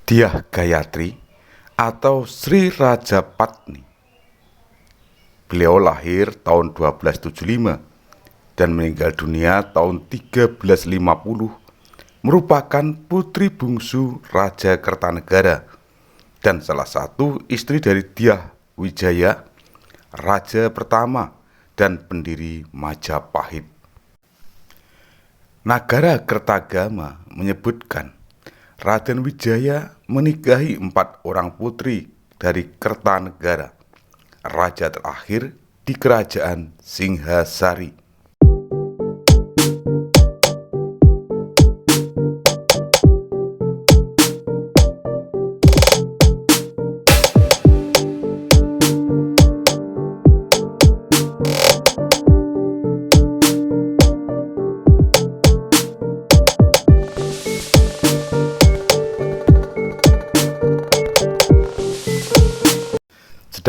Dyah Gayatri atau Sri Rajapatni. Beliau lahir tahun 1275 dan meninggal dunia tahun 1350, merupakan putri bungsu Raja Kertanegara dan salah satu istri dari Dyah Wijaya, raja pertama dan pendiri Majapahit. Nagara Kertagama menyebutkan Raden Wijaya menikahi 4 orang putri dari Kertanegara, raja terakhir di kerajaan Singgasari.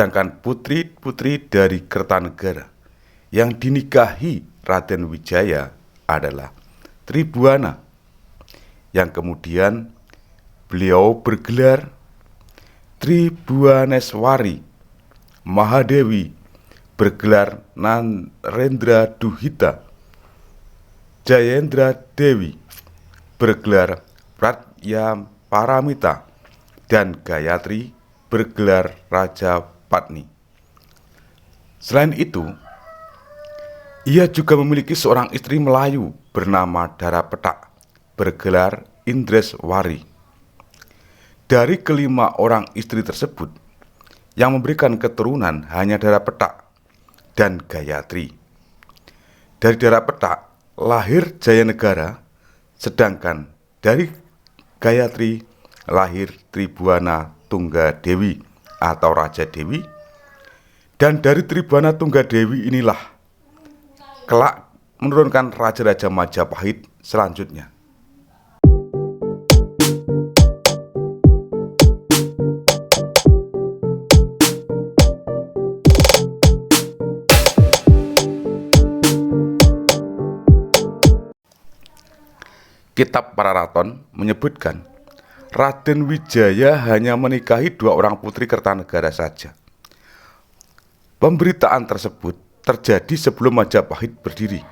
Sedangkan putri-putri dari Kertanegara yang dinikahi Raden Wijaya adalah Tribhuwana, yang kemudian beliau bergelar Tribhuwaneswari, Mahadewi bergelar Narendra Duhita, Jayendra Dewi bergelar Pratya Paramita, dan Gayatri bergelar Raja Patni. Selain itu, ia juga memiliki seorang istri Melayu bernama Darapetak bergelar Indreswari. Dari kelima orang istri tersebut, yang memberikan keturunan hanya Darapetak dan Gayatri. Dari Darapetak lahir Jayanegara, sedangkan dari Gayatri lahir Tribhuwana Tunggadewi atau Raja Dewi, dan dari Tribhuwana Tunggadewi inilah kelak menurunkan raja-raja Majapahit selanjutnya. Kitab Pararaton menyebutkan Raden Wijaya hanya menikahi 2 orang putri Kertanegara saja. Pemberitaan tersebut terjadi sebelum Majapahit berdiri.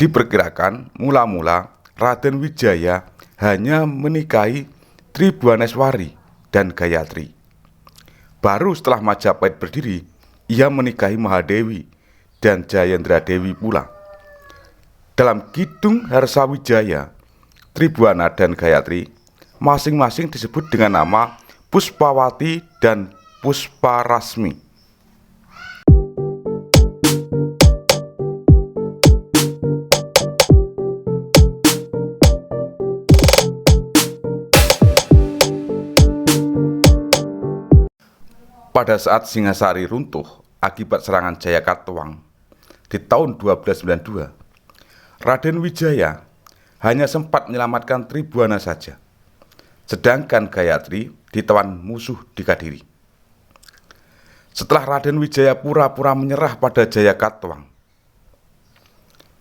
Diperkirakan mula-mula Raden Wijaya hanya menikahi Tribhuwaneswari dan Gayatri. Baru setelah Majapahit berdiri, ia menikahi Mahadewi dan Jayendra Dewi pula. Dalam Kidung Harsawijaya, Tribhuwana dan Gayatri masing-masing disebut dengan nama Puspawati dan Pusparasmi. Pada saat Singasari runtuh akibat serangan Jayakatwang di tahun 1292, Raden Wijaya hanya sempat menyelamatkan Tribhuwana saja, sedangkan Gayatri ditawan musuh di Kadiri. Setelah Raden Wijaya pura-pura menyerah pada Jayakatwang,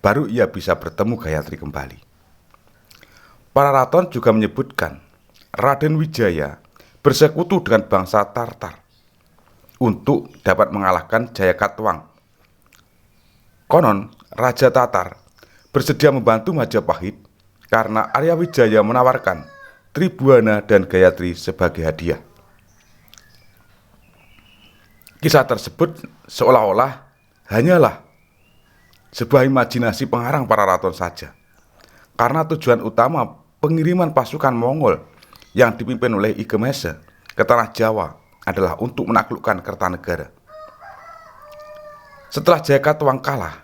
baru ia bisa bertemu Gayatri kembali. Pararaton juga menyebutkan Raden Wijaya bersekutu dengan bangsa Tartar untuk dapat mengalahkan Jayakatwang. Konon Raja Tatar bersedia membantu Majapahit karena Arya Wijaya menawarkan Tribhuwana dan Gayatri sebagai hadiah. Kisah tersebut seolah-olah hanyalah sebuah imajinasi pengarang Pararaton saja, karena tujuan utama pengiriman pasukan Mongol yang dipimpin oleh I Gemese ke tanah Jawa adalah untuk menaklukkan Kertanegara. Setelah Jayakatwang kalah,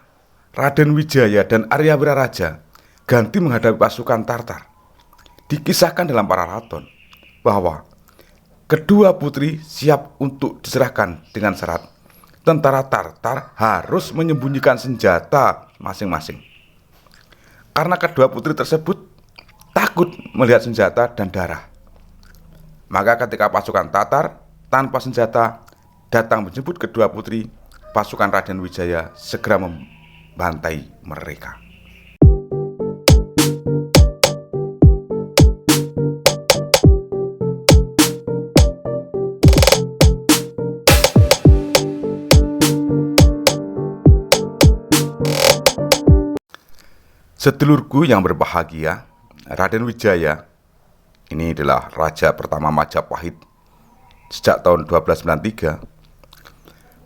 Raden Wijaya dan Arya Wiraraja ganti menghadapi pasukan Tartar. Dikisahkan dalam Pararaton bahwa kedua putri siap untuk diserahkan dengan syarat tentara Tartar harus menyembunyikan senjata masing-masing. Karena kedua putri tersebut takut melihat senjata dan darah, maka ketika pasukan Tatar tanpa senjata datang menjemput kedua putri, pasukan Raden Wijaya segera membantai mereka. Sedulurku yang berbahagia, Raden Wijaya ini adalah raja pertama Majapahit sejak tahun 1293.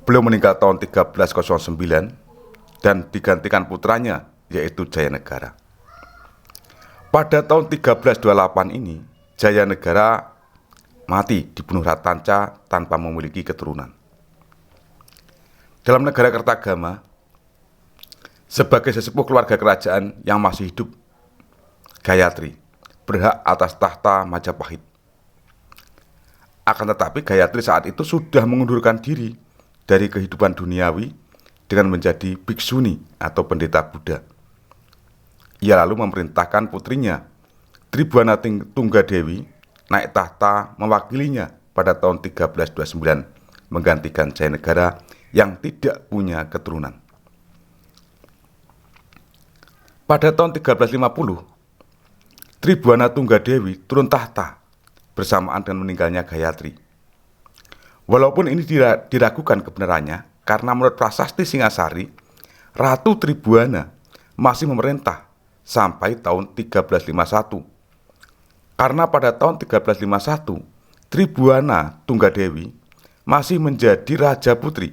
Beliau meninggal tahun 1309 dan digantikan putranya yaitu Jayanegara. Pada tahun 1328 ini, Jayanegara mati dibunuh Ratanca tanpa memiliki keturunan. Dalam negara Kertagama, sebagai sesepuh keluarga kerajaan yang masih hidup, Gayatri berhak atas tahta Majapahit. Akan tetapi Gayatri saat itu sudah mengundurkan diri dari kehidupan duniawi dengan menjadi bhiksuni atau pendeta Buddha. Ia lalu memerintahkan putrinya Tribhuwana Tunggadewi naik tahta mewakilinya pada tahun 1329, menggantikan Jayanegara yang tidak punya keturunan. Pada tahun 1350, Tribhuwana Tunggadewi turun tahta bersamaan dengan meninggalnya Gayatri. Walaupun ini diragukan kebenarannya, karena menurut Prasasti Singasari, Ratu Tribhuwana masih memerintah sampai tahun 1351. Karena pada tahun 1351, Tribhuwana Tunggadewi masih menjadi raja putri.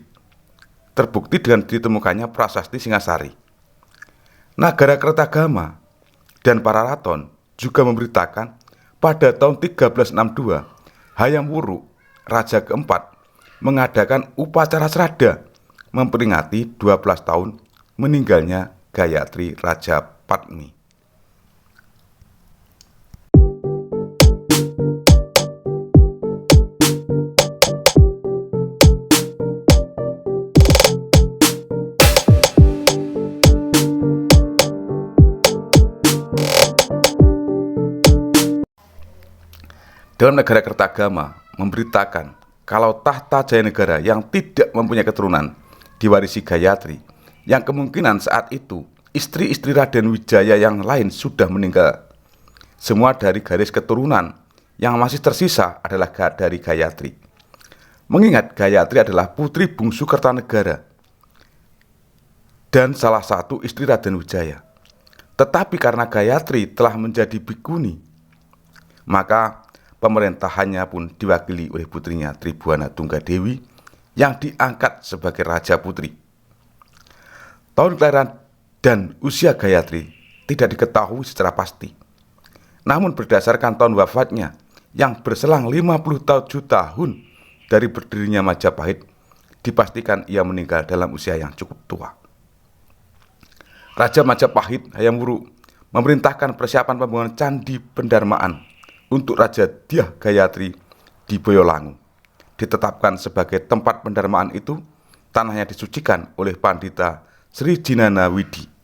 Terbukti dengan ditemukannya Prasasti Singasari. Nagara Kertagama dan para raton juga memberitakan pada tahun 1362, Hayam Wuruk, raja keempat, mengadakan upacara srada memperingati 12 tahun meninggalnya Gayatri Raja Padmi. Dalam negara Kertagama memberitakan kalau tahta Jayanegara yang tidak mempunyai keturunan diwarisi Gayatri, yang kemungkinan saat itu istri-istri Raden Wijaya yang lain sudah meninggal. Semua dari garis keturunan yang masih tersisa adalah dari Gayatri. Mengingat Gayatri adalah putri bungsu Kertanegara dan salah satu istri Raden Wijaya. Tetapi karena Gayatri telah menjadi bhikkhuni, maka pemerintahannya pun diwakili oleh putrinya Tribhuwana Tunggadewi yang diangkat sebagai raja putri. Tahun kelahiran dan usia Gayatri tidak diketahui secara pasti. Namun berdasarkan tahun wafatnya yang berselang 57 tahun dari berdirinya Majapahit, dipastikan ia meninggal dalam usia yang cukup tua. Raja Majapahit Hayam Wuruk memerintahkan persiapan pembangunan Candi Pendarmaan untuk Raja Dyah Gayatri di Boyolangu. Ditetapkan sebagai tempat pendarmaan itu, tanahnya disucikan oleh Pandita Sri Jinana Widi.